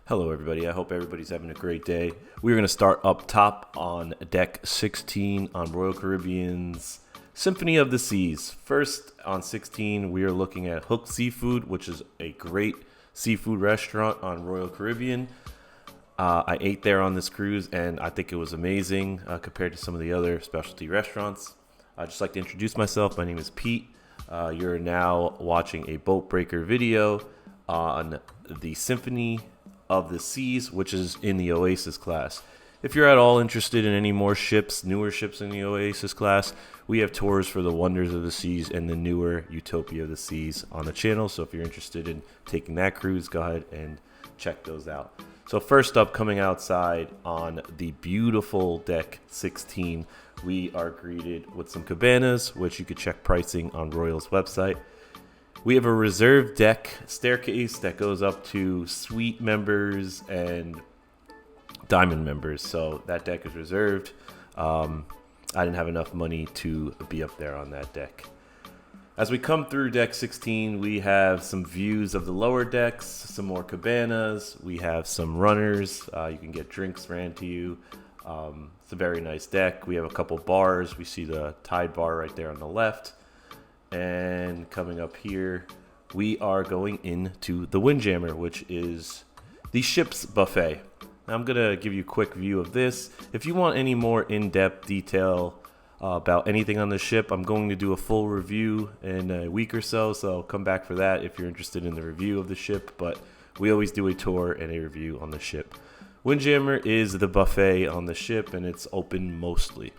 Hello, everybody. I hope everybody's having a great day. We're going to start up top on deck 16 on Royal Caribbean's Symphony of the Seas. First, on 16, we are looking at Hook Seafood, which is a great seafood restaurant on Royal Caribbean. I ate there on this cruise, and I think it was amazing compared to some of the other specialty restaurants. I'd just like to introduce myself. My name is Pete. You're now watching a boat breaker video on the Symphony of the Seas, which is in the Oasis class. If you're at all interested in any more ships, newer ships in the Oasis class, we have tours for the Wonders of the Seas and the newer Utopia of the Seas on the channel. So if you're interested in taking that cruise, go ahead and check those out. So first up, coming outside on the beautiful deck 16, we are greeted with some cabanas, which you could check pricing on Royal's website. We have a reserved deck staircase that goes up to suite members and diamond members. So that deck is reserved. I didn't have enough money to be up there on that deck. As we come through deck 16, we have some views of the lower decks, some more cabanas. We have some runners. You can get drinks ran to you. It's a very nice deck. We have a couple bars. We see the Tide bar right there on the left. And coming up here, we are going into the Windjammer, which is the ship's buffet. Now, I'm going to give you a quick view of this. If you want any more in-depth detail about anything on the ship, I'm going to do a full review in a week or so come back for that if you're interested in the review of the ship. But we always do a tour and a review on the ship. Windjammer is the buffet on the ship, and it's open mostly.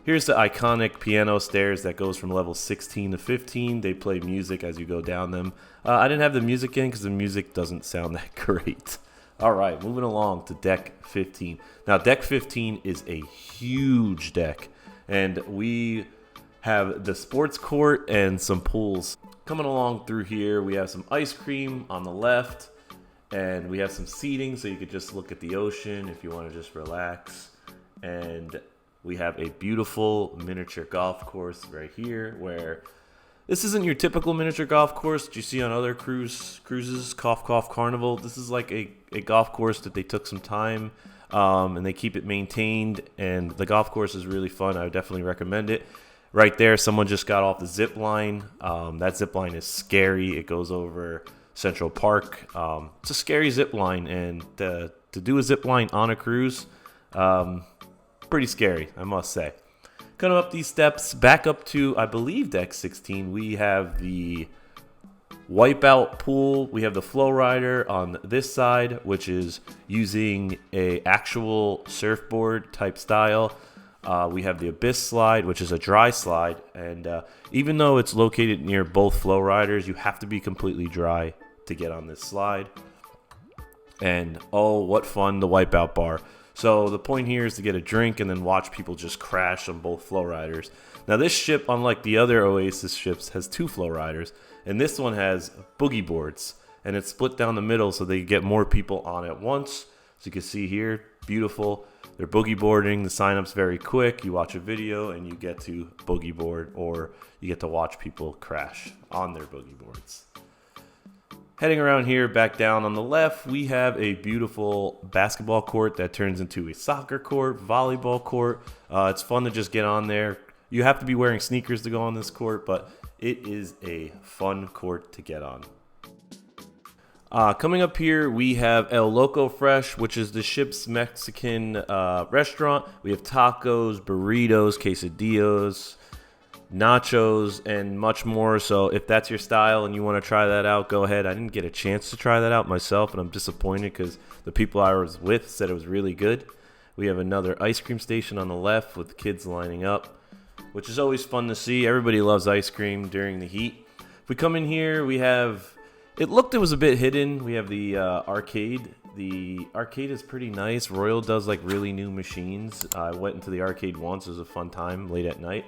Here's the iconic piano stairs that goes from level 16 to 15. They play music as you go down them. I didn't have the music in because the music doesn't sound that great. All right, moving along to deck 15. Now, deck 15 is a huge deck, and we have the sports court and some pools. Coming along through here, we have some ice cream on the left, and we have some seating so you could just look at the ocean if you want to just relax. And we have a beautiful miniature golf course right here where this isn't your typical miniature golf course that you see on other cruises, Cough Cough Carnival. This is like a golf course that they took some time and they keep it maintained. And the golf course is really fun. I would definitely recommend it. Right there, someone just got off the zip line. That zip line is scary. It goes over Central Park. It's a scary zip line. And to do a zip line on a cruise, pretty scary, I must say. Coming up these steps, back up to, I believe, deck 16, we have the Wipeout pool. We have the Flow Rider on this side, which is using a actual surfboard type style. We have the Abyss slide, which is a dry slide. And even though it's located near both Flow Riders, you have to be completely dry to get on this slide. And oh, what fun, the Wipeout bar. So the point here is to get a drink and then watch people just crash on both Flow Riders. Now this ship, unlike the other Oasis ships, has two Flow Riders. And this one has boogie boards. And it's split down the middle so they get more people on at once. So you can see here, beautiful. They're boogie boarding. The sign-up's very quick. You watch a video and you get to boogie board, or you get to watch people crash on their boogie boards. Heading around here, back down on the left, we have a beautiful basketball court that turns into a soccer court, volleyball court. It's fun to just get on there. You have to be wearing sneakers to go on this court, but it is a fun court to get on. Coming up here, we have El Loco Fresh, which is the ship's Mexican restaurant. We have tacos, burritos, quesadillas, nachos, and much more. So if that's your style and you want to try that out, go ahead. I didn't get a chance to try that out myself, and I'm disappointed because the people I was with said it was really good. We have another ice cream station on the left with kids lining up, which is always fun to see. Everybody loves ice cream during the heat. If we come in here, we have, it was a bit hidden. We have the arcade. The arcade is pretty nice. Royal does like really new machines. I went into the arcade once. It was a fun time late at night.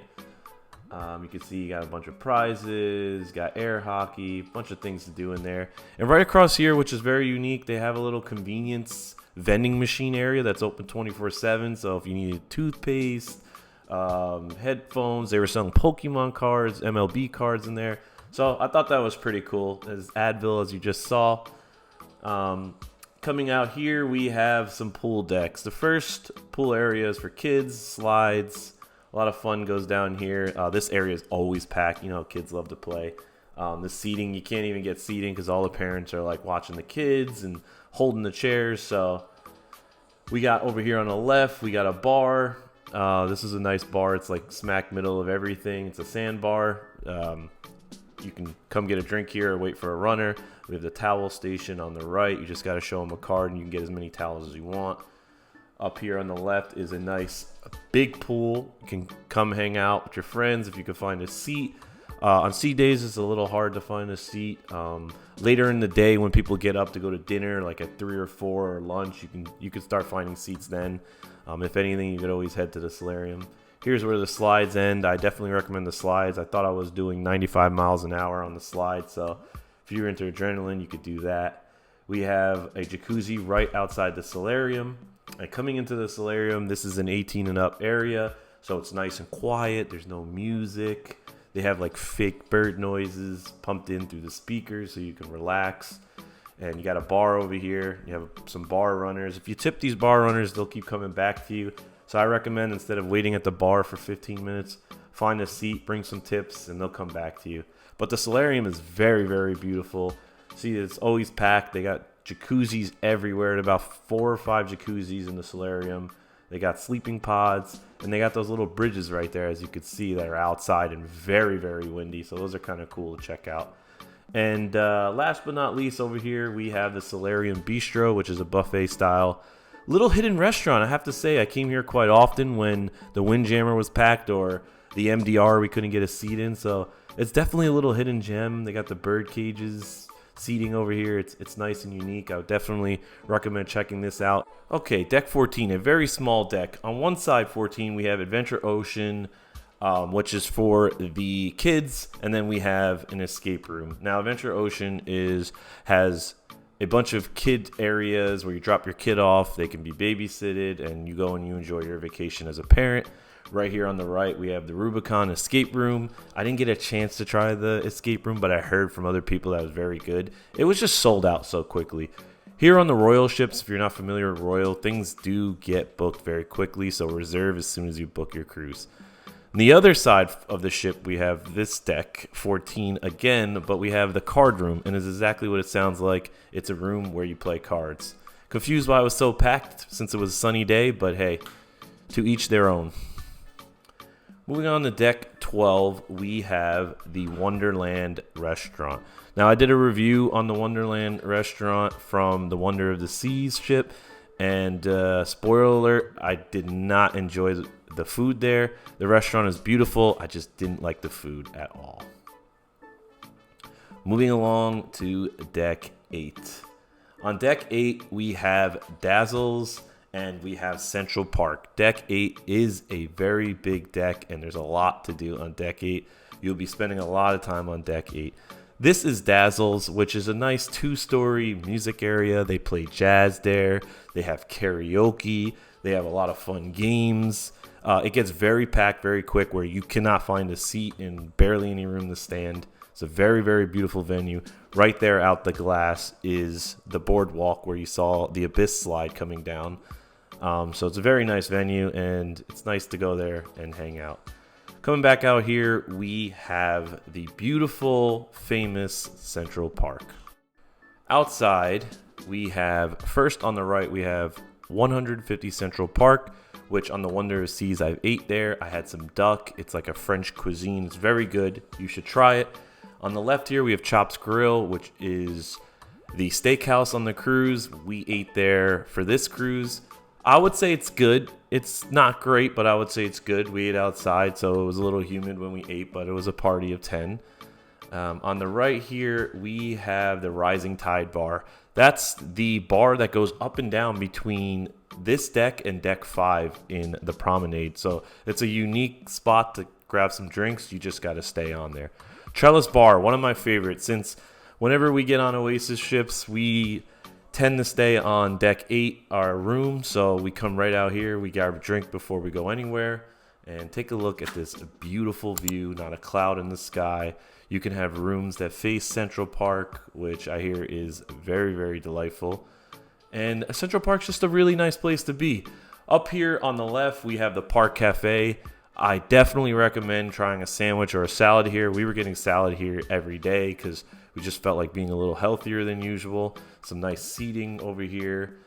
You can see you got a bunch of prizes, got air hockey, a bunch of things to do in there. And right across here, which is very unique, they have a little convenience vending machine area that's open 24/7. So if you needed toothpaste, headphones, they were selling Pokemon cards, MLB cards in there. So I thought that was pretty cool. There's Advil, as you just saw. Coming out here, we have some pool decks. The first pool area is for kids, slides. A lot of fun goes down here. This area is always packed. You know, kids love to play. The seating, you can't even get seating because all the parents are like watching the kids and holding the chairs. So we got over here on the left, we got a bar. This is a nice bar. It's like smack middle of everything. It's a sandbar. You can come get a drink here or wait for a runner. We have the towel station on the right. You just got to show them a card and you can get as many towels as you want. Up here on the left is a nice big pool. You can come hang out with your friends if you can find a seat. On seat days, it's a little hard to find a seat. Later in the day, when people get up to go to dinner, like at 3 or 4 or lunch, you can start finding seats then. If anything, you could always head to the solarium. Here's where the slides end. I definitely recommend the slides. I thought I was doing 95 miles an hour on the slide, so if you're into adrenaline, you could do that. We have a jacuzzi right outside the solarium. And coming into the solarium, this is an 18 and up area, so it's nice and quiet. There's no music. They have like fake bird noises pumped in through the speakers so you can relax. And you got a bar over here. You have some bar runners. If you tip these bar runners, they'll keep coming back to you. So I recommend, instead of waiting at the bar for 15 minutes, find a seat, bring some tips, and they'll come back to you. But the solarium is very, very beautiful. See, it's always packed. They got jacuzzis everywhere. About 4 or 5 jacuzzis in the solarium. They got sleeping pods, and they got those little bridges right there, as you can see, that are outside and very, very windy. So those are kind of cool to check out. And last but not least, over here, we have the Solarium Bistro, which is a buffet style little hidden restaurant. I have to say, I came here quite often when the Windjammer was packed or the MDR we couldn't get a seat in. So it's definitely a little hidden gem. They got the bird cages seating over here. It's nice and unique. I would definitely recommend checking this out. Okay, deck 14, a very small deck. On one side, 14, we have Adventure Ocean, which is for the kids, and then we have an escape room. Now, Adventure Ocean has a bunch of kid areas where you drop your kid off. They can be babysitted, and you go and you enjoy your vacation as a parent. Right here on the right, we have the Rubicon escape room. I didn't get a chance to try the escape room, but I heard from other people that it was very good. It was just sold out so quickly. Here on the Royal ships, if you're not familiar with Royal, things do get booked very quickly, so reserve as soon as you book your cruise. On the other side of the ship, we have this deck, 14 again, but we have the card room, and it's exactly what it sounds like. It's a room where you play cards. Confused why it was so packed since it was a sunny day, but hey, to each their own. Moving on to deck 12, we have the Wonderland restaurant. Now, I did a review on the Wonderland restaurant from the Wonder of the Seas ship, and spoiler alert, I did not enjoy the food there. The restaurant is beautiful. I just didn't like the food at all. Moving along to deck 8. On deck 8, we have Dazzles and we have Central Park. Deck 8 is a very big deck, and there's a lot to do on deck 8. You'll be spending a lot of time on deck 8. This is Dazzles, which is a nice 2-story music area. They play jazz there. They have karaoke. They have a lot of fun games. It gets very packed very quick, where you cannot find a seat and barely any room to stand. It's a very, very beautiful venue. Right there out the glass is the boardwalk where you saw the Abyss slide coming down. So it's a very nice venue, and it's nice to go there and hang out. Coming back out here, we have the beautiful, famous Central Park. Outside, we have, first on the right, we have 150 Central Park, which on the Wonder of Seas, I've ate there. I had some duck. It's like a French cuisine. It's very good. You should try it. On the left here, we have Chops Grill, which is the steakhouse on the cruise. We ate there for this cruise. I would say it's good. It's not great, but I would say it's good. We ate outside, so it was a little humid when we ate, but it was a party of 10. On the right here, we have the Rising Tide Bar. That's the bar that goes up and down between this deck and deck 5 in the promenade. So it's a unique spot to grab some drinks. You just got to stay on there. Trellis Bar, one of my favorites, since whenever we get on Oasis ships, we tend to stay on deck 8, our room. So we come right out here, we grab a drink before we go anywhere, and take a look at this beautiful view, not a cloud in the sky. You can have rooms that face Central Park, which I hear is very, very delightful. And Central Park's just a really nice place to be. Up here on the left, we have the Park Cafe. I definitely recommend trying a sandwich or a salad here. We were getting salad here every day because we just felt like being a little healthier than usual. Some nice seating over here.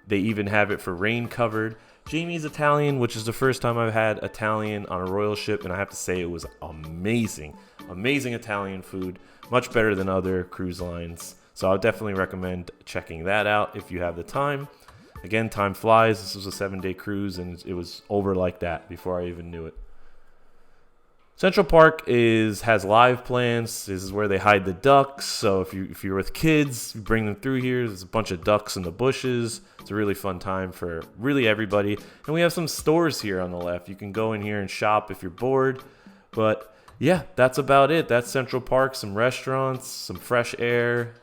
They even have it for rain covered. Jamie's Italian, which is the first time I've had Italian on a royal ship, and I have to say it was amazing. Amazing Italian food, much better than other cruise lines. So I would definitely recommend checking that out if you have the time. Again, time flies. This was a 7-day cruise, and it was over like that before I even knew it. Central Park has live plants. This is where they hide the ducks. So if you're with kids, you bring them through here. There's a bunch of ducks in the bushes. It's a really fun time for really everybody. And we have some stores here on the left. You can go in here and shop if you're bored. But yeah, that's about it. That's Central Park. Some restaurants, some fresh air.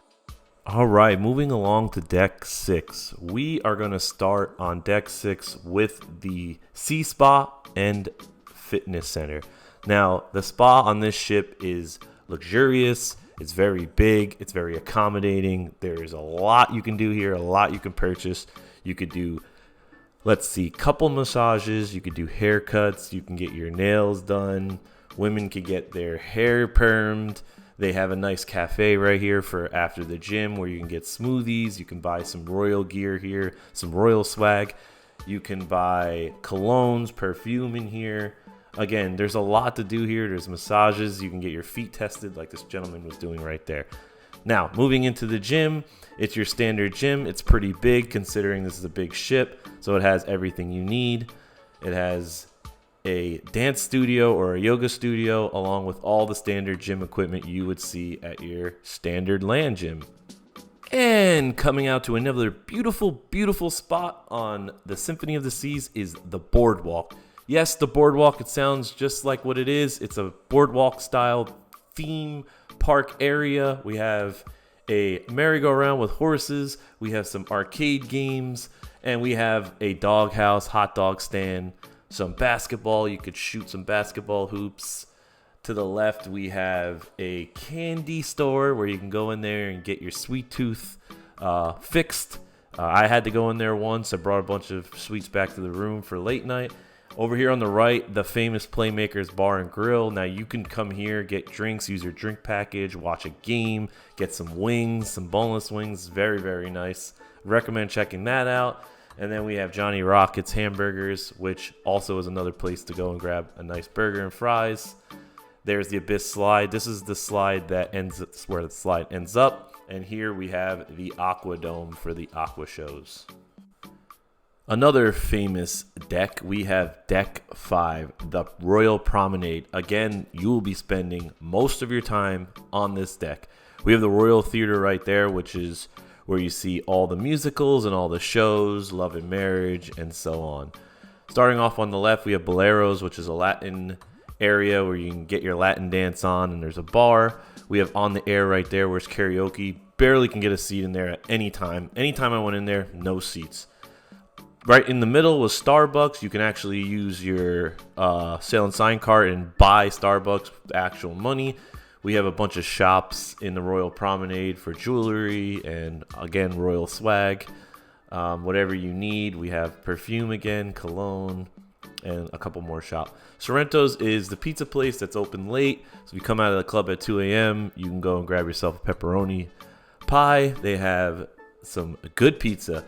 All right, moving along to deck 6. We are going to start on deck 6 with the Sea Spa and Fitness Center. Now, the spa on this ship is luxurious. It's very big. It's very accommodating. There's a lot you can do here, a lot you can purchase. You could do, couple massages. You could do haircuts. You can get your nails done. Women could get their hair permed. They have a nice cafe right here for after the gym where you can get smoothies. You can buy some royal gear here, some royal swag. You can buy colognes, perfume in here. Again, there's a lot to do here. There's massages. You can get your feet tested like this gentleman was doing right there. Now, moving into the gym, it's your standard gym. It's pretty big considering this is a big ship. So it has everything you need. It has a dance studio or a yoga studio along with all the standard gym equipment you would see at your standard land gym. And coming out to another beautiful, beautiful spot on the Symphony of the Seas is the boardwalk. Yes, the boardwalk, it sounds just like what it is. It's a boardwalk style theme park area. We have a merry-go-round with horses. We have some arcade games, and we have a doghouse, hot dog stand, some basketball. You could shoot some basketball hoops. To the left, we have a candy store where you can go in there and get your sweet tooth fixed. I had to go in there once. I brought a bunch of sweets back to the room for late night. Over here on the right, the famous Playmakers Bar and Grill. Now you can come here, get drinks, use your drink package, watch a game, get some wings, some boneless wings. Very, very nice. Recommend checking that out. And then we have Johnny Rockets Hamburgers, which also is another place to go and grab a nice burger and fries. There's the Abyss Slide. This is the slide that ends where the slide ends up. And here we have the Aqua Dome for the aqua shows. Another famous deck, we have deck 5, the Royal Promenade. Again, you will be spending most of your time on this deck. We have the Royal Theater right there, which is where you see all the musicals and all the shows, Love and Marriage, and so on. Starting off on the left, we have Boleros, which is a Latin area where you can get your Latin dance on, and there's a bar. We have On the Air right there, where it's karaoke. Barely can get a seat in there at any time. Anytime I went in there, no seats. Right in the middle was Starbucks. You can actually use your sale and sign card and buy Starbucks with actual money. We have a bunch of shops in the Royal Promenade for jewelry and, again, royal swag. Whatever you need. We have perfume again, cologne, and a couple more shops. Sorrento's is the pizza place that's open late. So if you come out of the club at 2 a.m., you can go and grab yourself a pepperoni pie. They have some good pizza.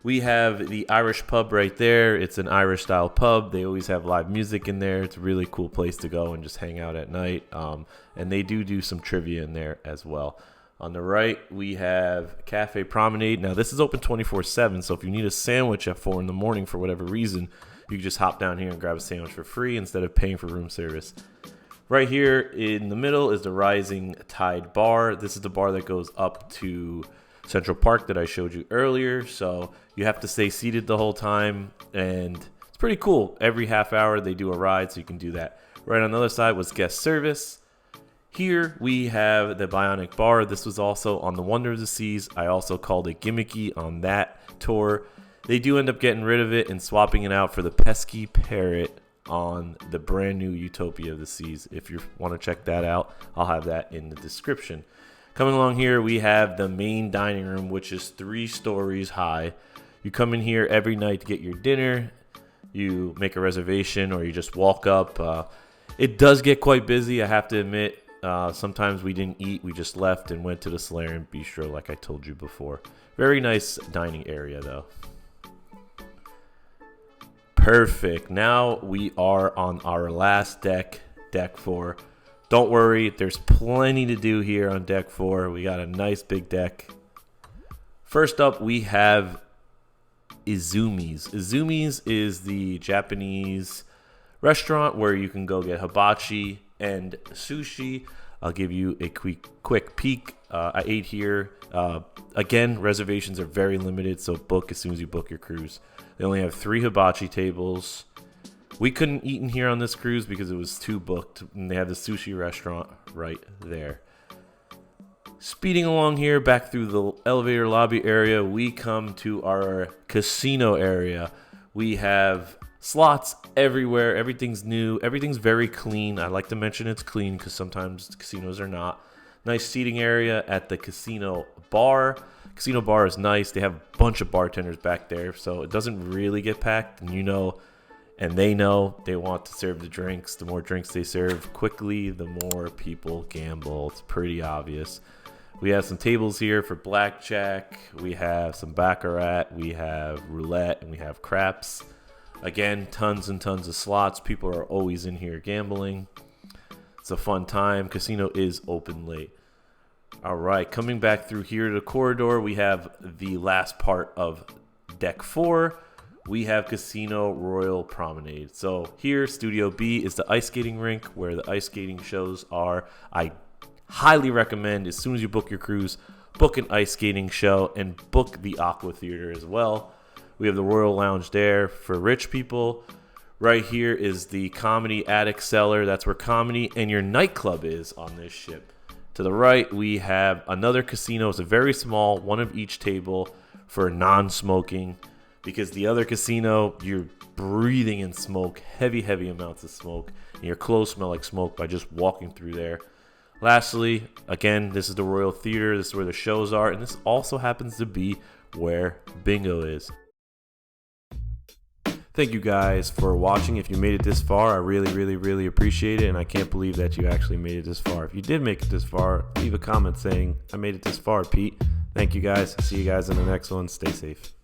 We have the Irish pub right there. It's an Irish style pub. They always have live music in there. It's a really cool place to go and just hang out at night. And they do some trivia in there as well. On the right, we have Cafe Promenade. Now, this is open 24/7, so if you need a sandwich at 4 in the morning for whatever reason, you can just hop down here and grab a sandwich for free instead of paying for room service. Right here in the middle is the Rising Tide Bar. This is the bar that goes up to Central Park that I showed you earlier. So you have to stay seated the whole time, and it's pretty cool. Every half hour they do a ride, so you can do that. Right on the other side was guest service. Here we have the Bionic Bar. This was also on the Wonder of the Seas. I also called it gimmicky on that tour. They do end up getting rid of it and swapping it out for the pesky parrot on the brand new Utopia of the Seas. If you want to check that out, I'll have that in the description. Coming along here, we have the main dining room, which is 3 stories high. You come in here every night to get your dinner. You make a reservation or you just walk up. It does get quite busy, I have to admit. Sometimes we didn't eat, we just left and went to the Solarian Bistro like I told you before. Very nice dining area though. Perfect. Now we are on our last deck, deck 4. Don't worry, there's plenty to do here on deck 4. We got a nice big deck. First up, we have Izumi's. Izumi's is the Japanese restaurant where you can go get hibachi and sushi. I'll give you a quick peek. I ate here. Again, reservations are very limited, so book as soon as you book your cruise. They only have 3 hibachi tables. We couldn't eat in here on this cruise because it was too booked, and they have the sushi restaurant right there. Speeding along here, back through the elevator lobby area, we come to our casino area. We have slots everywhere. Everything's new. Everything's very clean. I like to mention it's clean because sometimes casinos are not. Nice seating area at the casino bar. Casino bar is nice. They have a bunch of bartenders back there, so it doesn't really get packed. And you know, and they know they want to serve the drinks. The more drinks they serve quickly, the more people gamble. It's pretty obvious. We have some tables here for blackjack. We have some baccarat. We have roulette, and we have craps. Again, tons and tons of slots. People are always in here gambling. It's a fun time. Casino is open late. All right, coming back through here to the corridor, we have the last part of deck 4. We have Casino Royal Promenade. So here, Studio B is the ice skating rink where the ice skating shows are. I highly recommend, as soon as you book your cruise, book an ice skating show and book the Aqua Theater as well. We have the Royal Lounge there for rich people. Right here is the Comedy Attic Cellar. That's where comedy and your nightclub is on this ship. To the right, we have another casino. It's a very small, one of each table for non-smoking. Because the other casino, you're breathing in smoke, heavy amounts of smoke. And your clothes smell like smoke by just walking through there. Lastly, again, this is the Royal Theater. This is where the shows are. And this also happens to be where bingo is. Thank you guys for watching. If you made it this far, I really appreciate it. And I can't believe that you actually made it this far. If you did make it this far, leave a comment saying, I made it this far, Pete. Thank you guys. See you guys in the next one. Stay safe.